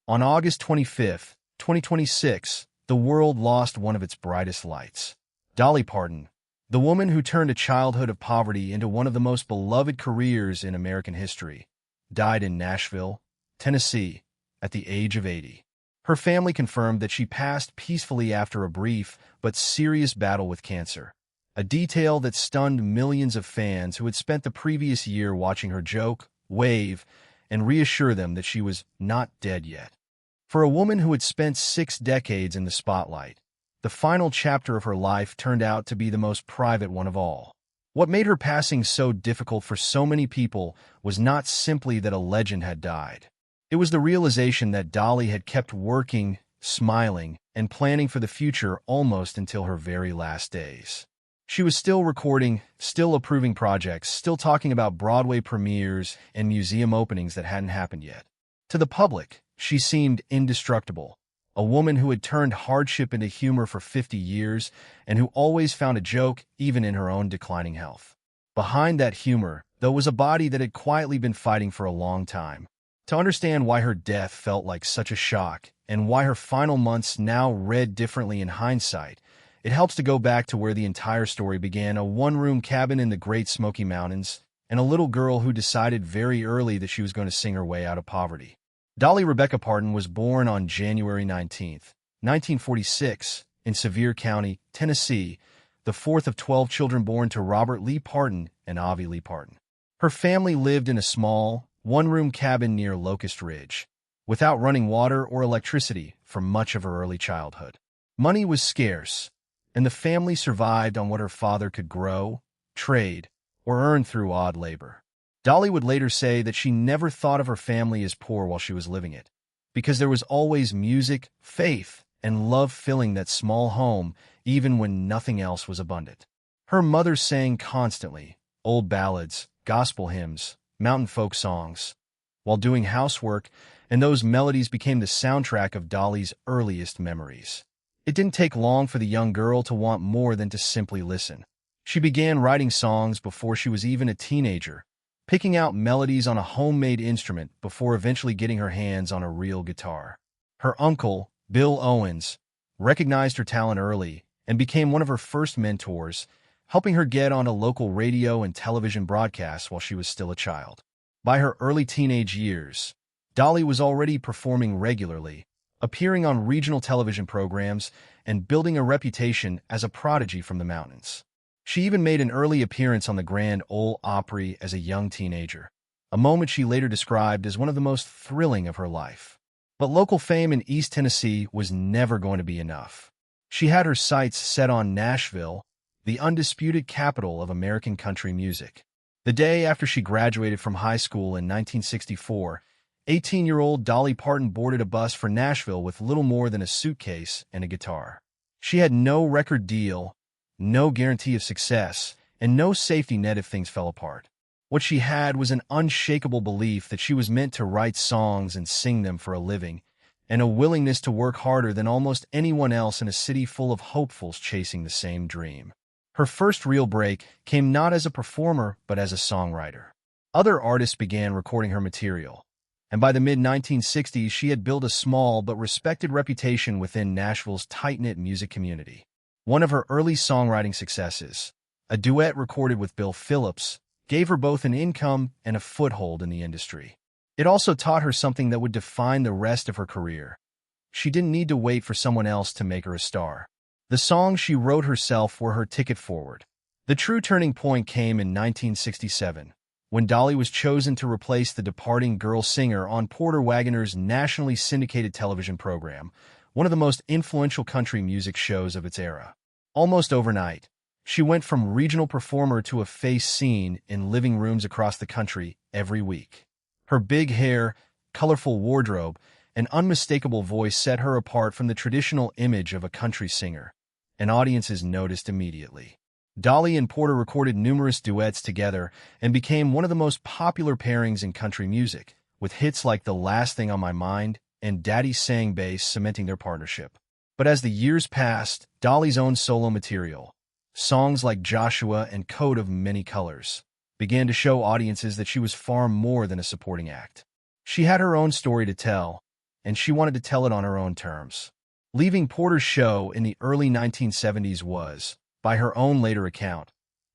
On August 25, 2026, the world lost one of its brightest lights. Dolly Parton, the woman who turned a childhood of poverty into one of the most beloved careers in American history, died in Nashville, Tennessee, at the age of 80. Her family confirmed that she passed peacefully after a brief but serious battle with cancer, a detail that stunned millions of fans who had spent the previous year watching her joke, wave, and reassure them that she was not dead yet. For a woman who had spent 6 decades in the spotlight, the final chapter of her life turned out to be the most private one of all. What made her passing so difficult for so many people was not simply that a legend had died. It was the realization that Dolly had kept working, smiling, and planning for the future almost until her very last days. She was still recording, still approving projects, still talking about Broadway premieres and museum openings that hadn't happened yet. To the public, she seemed indestructible, a woman who had turned hardship into humor for 50 years and who always found a joke even in her own declining health. Behind that humor, though, was a body that had quietly been fighting for a long time. To understand why her death felt like such a shock and why her final months now read differently in hindsight, it helps to go back to where the entire story began: a one-room cabin in the Great Smoky Mountains, and a little girl who decided very early that she was going to sing her way out of poverty. Dolly Rebecca Parton was born on January 19, 1946, in Sevier County, Tennessee, the fourth of 12 children born to Robert Lee Parton and Avi Lee Parton. Her family lived in a small, one-room cabin near Locust Ridge, without running water or electricity for much of her early childhood. Money was scarce, and the family survived on what her father could grow, trade, or earn through odd labor. Dolly would later say that she never thought of her family as poor while she was living it, because there was always music, faith, and love filling that small home even when nothing else was abundant. Her mother sang constantly, old ballads, gospel hymns, mountain folk songs, while doing housework, and those melodies became the soundtrack of Dolly's earliest memories. It didn't take long for the young girl to want more than to simply listen. She began writing songs before she was even a teenager, picking out melodies on a homemade instrument before eventually getting her hands on a real guitar. Her uncle, Bill Owens, recognized her talent early and became one of her first mentors, helping her get on a local radio and television broadcasts while she was still a child. By her early teenage years, Dolly was already performing regularly, appearing on regional television programs, and building a reputation as a prodigy from the mountains. She even made an early appearance on the Grand Ole Opry as a young teenager, a moment she later described as one of the most thrilling of her life. But local fame in East Tennessee was never going to be enough. She had her sights set on Nashville, the undisputed capital of American country music. The day after she graduated from high school in 1964, 18-year-old Dolly Parton boarded a bus for Nashville with little more than a suitcase and a guitar. She had no record deal, no guarantee of success, and no safety net if things fell apart. What she had was an unshakable belief that she was meant to write songs and sing them for a living, and a willingness to work harder than almost anyone else in a city full of hopefuls chasing the same dream. Her first real break came not as a performer but as a songwriter. Other artists began recording her material, and by the mid-1960s she had built a small but respected reputation within Nashville's tight-knit music community. One of her early songwriting successes, a duet recorded with Bill Phillips, gave her both an income and a foothold in the industry. It also taught her something that would define the rest of her career. She didn't need to wait for someone else to make her a star. The songs she wrote herself were her ticket forward. The true turning point came in 1967, when Dolly was chosen to replace the departing girl singer on Porter Wagoner's nationally syndicated television program, one of the most influential country music shows of its era. Almost overnight, she went from regional performer to a face seen in living rooms across the country every week. Her big hair, colorful wardrobe, and unmistakable voice set her apart from the traditional image of a country singer, and audiences noticed immediately. Dolly and Porter recorded numerous duets together and became one of the most popular pairings in country music, with hits like The Last Thing on My Mind and Daddy Sang Bass cementing their partnership. But as the years passed, Dolly's own solo material, songs like Joshua and Coat of Many Colors, began to show audiences that she was far more than a supporting act. She had her own story to tell, and she wanted to tell it on her own terms. Leaving Porter's show in the early 1970s was, by her own later account,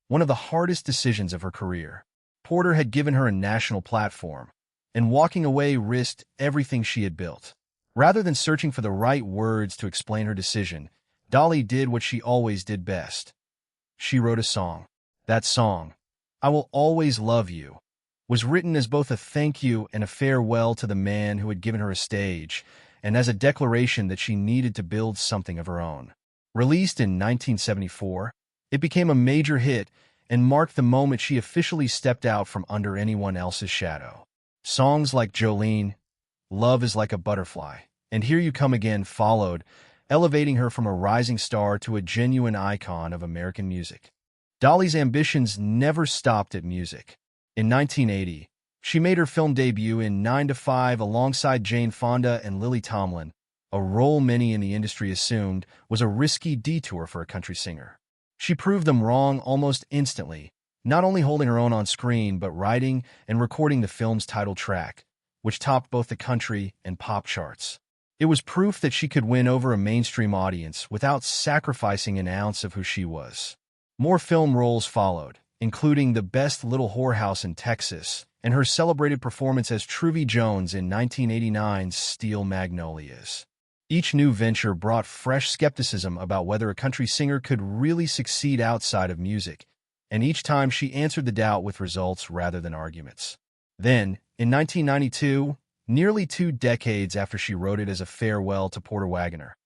one of the hardest decisions of her career. Porter had given her a national platform, and walking away risked everything she had built. Rather than searching for the right words to explain her decision, Dolly did what she always did best. She wrote a song. That song, "I Will Always Love You," was written as both a thank you and a farewell to the man who had given her a stage, and as a declaration that she needed to build something of her own. Released in 1974, it became a major hit and marked the moment she officially stepped out from under anyone else's shadow. Songs like Jolene, Love Is Like a Butterfly, and Here You Come Again followed, elevating her from a rising star to a genuine icon of American music. Dolly's ambitions never stopped at music. In 1980, she made her film debut in 9 to 5 alongside Jane Fonda and Lily Tomlin, a role many in the industry assumed was a risky detour for a country singer. She proved them wrong almost instantly, not only holding her own on screen but writing and recording the film's title track, which topped both the country and pop charts. It was proof that she could win over a mainstream audience without sacrificing an ounce of who she was. More film roles followed, including The Best Little Whorehouse in Texas and her celebrated performance as Truvy Jones in 1989's Steel Magnolias. Each new venture brought fresh skepticism about whether a country singer could really succeed outside of music, and each time she answered the doubt with results rather than arguments. Then, in 1992, nearly 2 decades after she wrote it as a farewell to Porter Wagoner,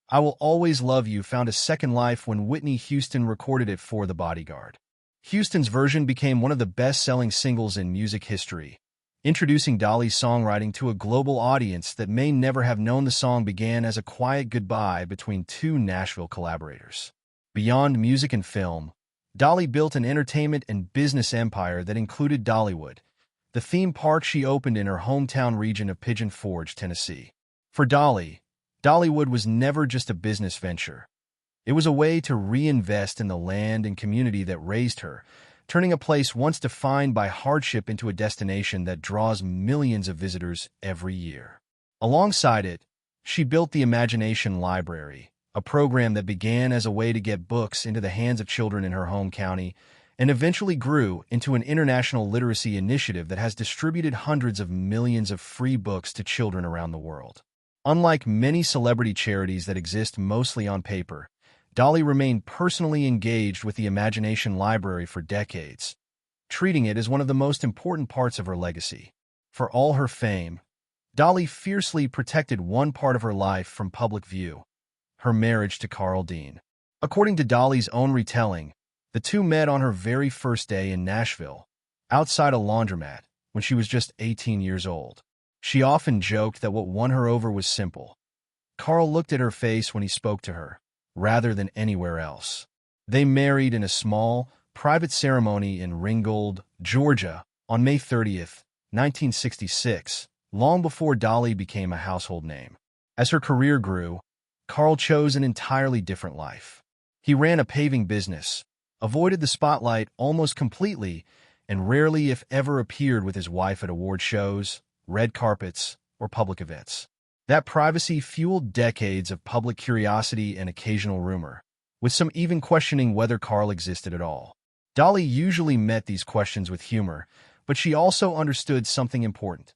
I Will Always Love You found a second life when Whitney Houston recorded it for The Bodyguard. Houston's version became one of the best-selling singles in music history, introducing Dolly's songwriting to a global audience that may never have known the song began as a quiet goodbye between 2 Nashville collaborators. Beyond music and film, Dolly built an entertainment and business empire that included Dollywood, the theme park she opened in her hometown region of Pigeon Forge, Tennessee. For Dolly, Dollywood was never just a business venture. It was a way to reinvest in the land and community that raised her, turning a place once defined by hardship into a destination that draws millions of visitors every year. Alongside it, she built the Imagination Library, a program that began as a way to get books into the hands of children in her home county and eventually grew into an international literacy initiative that has distributed hundreds of millions of free books to children around the world. Unlike many celebrity charities that exist mostly on paper, Dolly remained personally engaged with the Imagination Library for decades, treating it as one of the most important parts of her legacy. For all her fame, Dolly fiercely protected one part of her life from public view: her marriage to Carl Dean. According to Dolly's own retelling, the two met on her very first day in Nashville, outside a laundromat, when she was just 18 years old. She often joked that what won her over was simple. Carl looked at her face when he spoke to her, rather than anywhere else. They married in a small, private ceremony in Ringgold, Georgia, on May 30th, 1966, long before Dolly became a household name. As her career grew, Carl chose an entirely different life. He ran a paving business, avoided the spotlight almost completely, and rarely if ever appeared with his wife at award shows, red carpets, or public events. That privacy fueled decades of public curiosity and occasional rumor, with some even questioning whether Carl existed at all. Dolly usually met these questions with humor, but she also understood something important.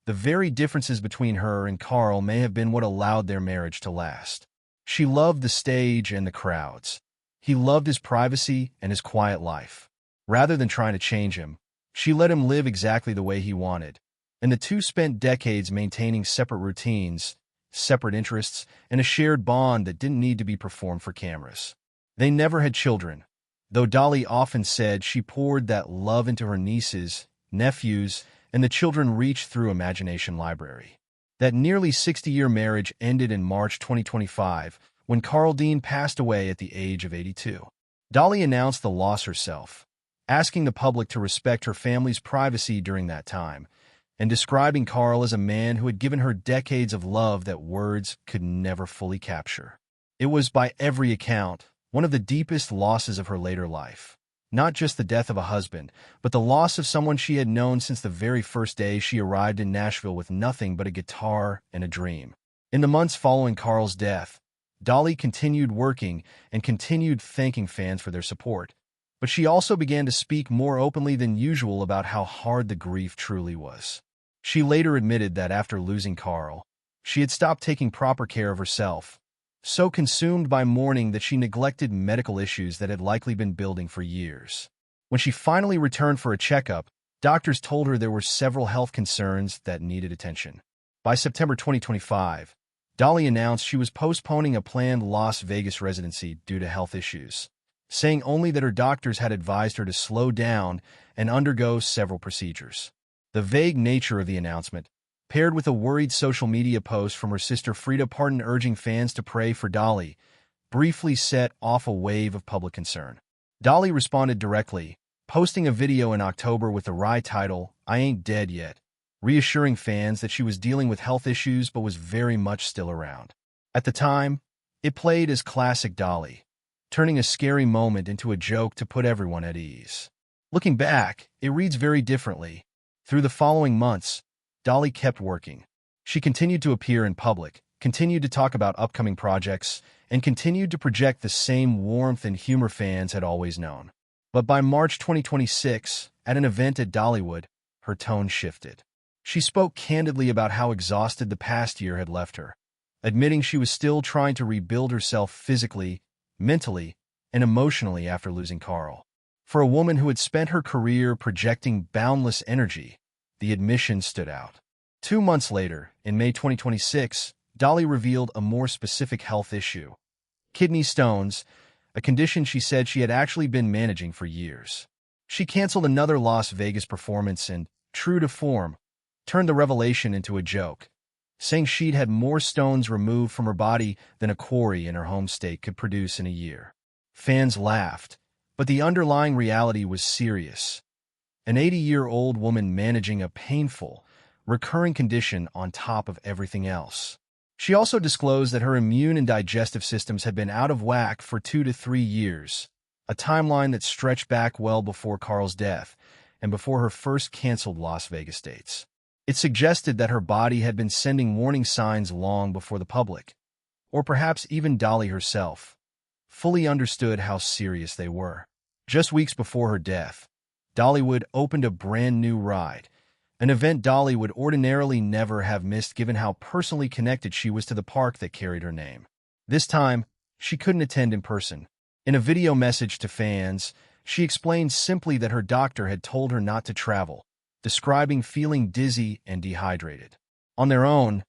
The very differences between her and Carl may have been what allowed their marriage to last. She loved the stage and the crowds. He loved his privacy and his quiet life. Rather than trying to change him, she let him live exactly the way he wanted, and the two spent decades maintaining separate routines, separate interests, and a shared bond that didn't need to be performed for cameras. They never had children, though Dolly often said she poured that love into her nieces, nephews, and the children reached through Imagination Library. That nearly 60-year marriage ended in March 2025, when Carl Dean passed away at the age of 82. Dolly announced the loss herself, asking the public to respect her family's privacy during that time, and describing Carl as a man who had given her decades of love that words could never fully capture. It was, by every account, one of the deepest losses of her later life. Not just the death of a husband, but the loss of someone she had known since the very first day she arrived in Nashville with nothing but a guitar and a dream. In the months following Carl's death, Dolly continued working and continued thanking fans for their support. But she also began to speak more openly than usual about how hard the grief truly was. She later admitted that after losing Carl, she had stopped taking proper care of herself, so consumed by mourning that she neglected medical issues that had likely been building for years. When she finally returned for a checkup, doctors told her there were several health concerns that needed attention. By September 2025, Dolly announced she was postponing a planned Las Vegas residency due to health issues, saying only that her doctors had advised her to slow down and undergo several procedures. The vague nature of the announcement, paired with a worried social media post from her sister Dolly Parton urging fans to pray for Dolly, briefly set off a wave of public concern. Dolly responded directly, posting a video in October with the wry title, "I Ain't Dead Yet," reassuring fans that she was dealing with health issues but was very much still around. At the time, it played as classic Dolly, turning a scary moment into a joke to put everyone at ease. Looking back, it reads very differently. Through the following months, Dolly kept working. She continued to appear in public, continued to talk about upcoming projects, and continued to project the same warmth and humor fans had always known. But by March 2026, at an event at Dollywood, her tone shifted. She spoke candidly about how exhausted the past year had left her, admitting she was still trying to rebuild herself physically, mentally, and emotionally after losing Carl. For a woman who had spent her career projecting boundless energy, the admission stood out. 2 months later, in May 2026, Dolly revealed a more specific health issue: kidney stones, a condition she said she had actually been managing for years. She canceled another Las Vegas performance and, true to form, turned the revelation into a joke, saying she'd had more stones removed from her body than a quarry in her home state could produce in a year. Fans laughed, but the underlying reality was serious. An 80-year-old woman managing a painful, recurring condition on top of everything else. She also disclosed that her immune and digestive systems had been out of whack for 2 to 3 years, a timeline that stretched back well before Carl's death and before her first canceled Las Vegas dates. It suggested that her body had been sending warning signs long before the public, or perhaps even Dolly herself, fully understood how serious they were. Just weeks before her death, Dollywood opened a brand new ride, an event Dolly would ordinarily never have missed given how personally connected she was to the park that carried her name. This time, she couldn't attend in person. In a video message to fans, she explained simply that her doctor had told her not to travel, describing feeling dizzy and dehydrated. On their own,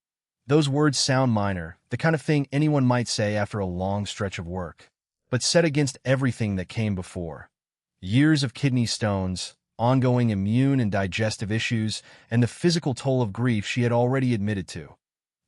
those words sound minor, the kind of thing anyone might say after a long stretch of work. But set against everything that came before: years of kidney stones, ongoing immune and digestive issues, and the physical toll of grief she had already admitted to,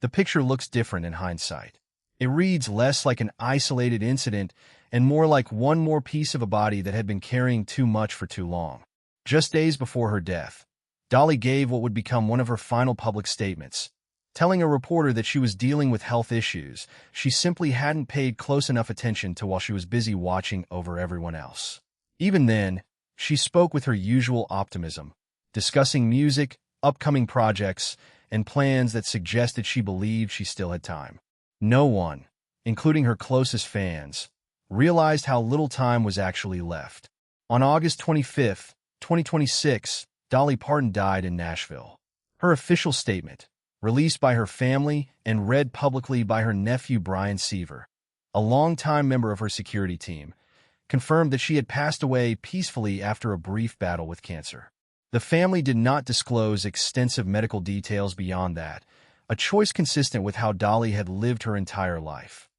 the picture looks different in hindsight. It reads less like an isolated incident and more like one more piece of a body that had been carrying too much for too long. Just days before her death, Dolly gave what would become one of her final public statements, telling a reporter that she was dealing with health issues she simply hadn't paid close enough attention to while she was busy watching over everyone else. Even then, she spoke with her usual optimism, discussing music, upcoming projects, and plans that suggested she believed she still had time. No one, including her closest fans, realized how little time was actually left. On August 25, 2026, Dolly Parton died in Nashville. Her official statement, released by her family and read publicly by her nephew Brian Seaver, a longtime member of her security team, confirmed that she had passed away peacefully after a brief battle with cancer. The family did not disclose extensive medical details beyond that, a choice consistent with how Dolly had lived her entire life,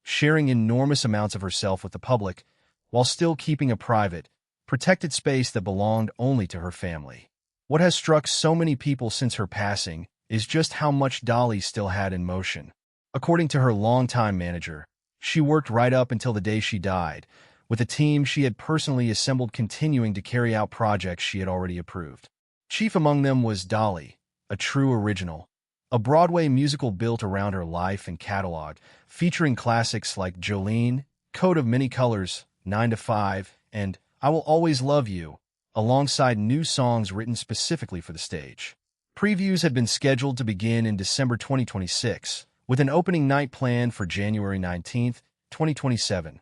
sharing enormous amounts of herself with the public, while still keeping a private, protected space that belonged only to her family. What has struck so many people since her passing is just how much Dolly still had in motion. According to her longtime manager, she worked right up until the day she died, with a team she had personally assembled continuing to carry out projects she had already approved. Chief among them was Dolly, a true original, a Broadway musical built around her life and catalog, featuring classics like Jolene, Coat of Many Colors, 9 to 5, and I Will Always Love You, alongside new songs written specifically for the stage. Previews had been scheduled to begin in December 2026, with an opening night planned for January 19th, 2027,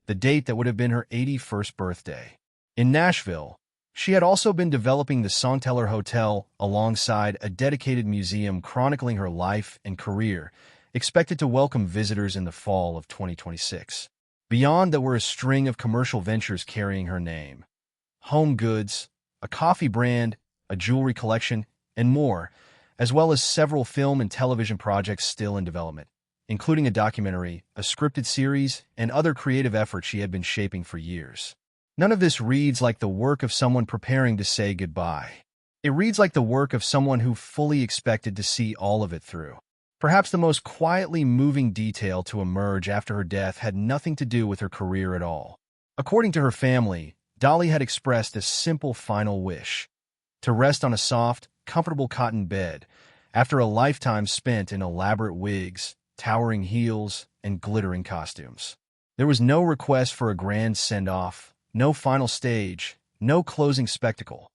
the date that would have been her 81st birthday. In Nashville, she had also been developing the Songteller Hotel alongside a dedicated museum chronicling her life and career, expected to welcome visitors in the fall of 2026. Beyond that were a string of commercial ventures carrying her name: home goods, a coffee brand, a jewelry collection, and more, as well as several film and television projects still in development, including a documentary, a scripted series, and other creative efforts she had been shaping for years. None of this reads like the work of someone preparing to say goodbye. It reads like the work of someone who fully expected to see all of it through. Perhaps the most quietly moving detail to emerge after her death had nothing to do with her career at all. According to her family, Dolly had expressed a simple final wish: to rest on a soft, comfortable cotton bed after a lifetime spent in elaborate wigs, towering heels, and glittering costumes. There was no request for a grand send-off, no final stage, no closing spectacle,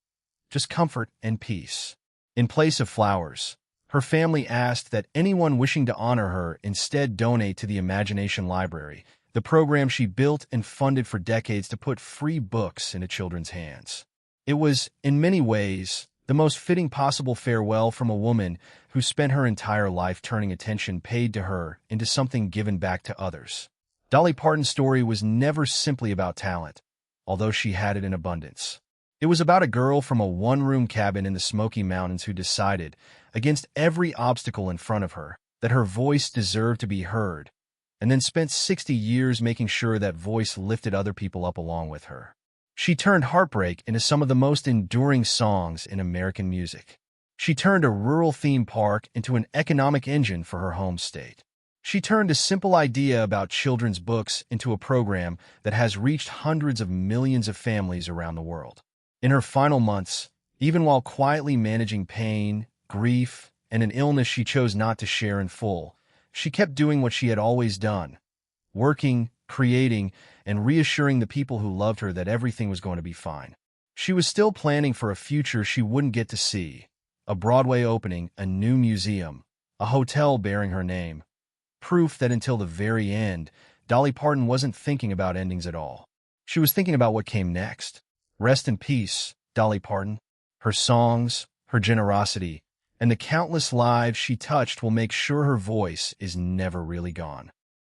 just comfort and peace. In place of flowers, her family asked that anyone wishing to honor her instead donate to the Imagination Library, the program she built and funded for decades to put free books into children's hands. It was, in many ways, the most fitting possible farewell from a woman who spent her entire life turning attention paid to her into something given back to others. Dolly Parton's story was never simply about talent, although she had it in abundance. It was about a girl from a one-room cabin in the Smoky Mountains who decided, against every obstacle in front of her, that her voice deserved to be heard, and then spent 60 years making sure that voice lifted other people up along with her. She turned heartbreak into some of the most enduring songs in American music. She turned a rural theme park into an economic engine for her home state. She turned a simple idea about children's books into a program that has reached hundreds of millions of families around the world. In her final months, even while quietly managing pain, grief, and an illness she chose not to share in full, she kept doing what she had always done: working, creating, and reassuring the people who loved her that everything was going to be fine. She was still planning for a future she wouldn't get to see: a Broadway opening, a new museum, a hotel bearing her name. Proof that until the very end, Dolly Parton wasn't thinking about endings at all. She was thinking about what came next. Rest in peace, Dolly Parton. Her songs, her generosity, and the countless lives she touched will make sure her voice is never really gone.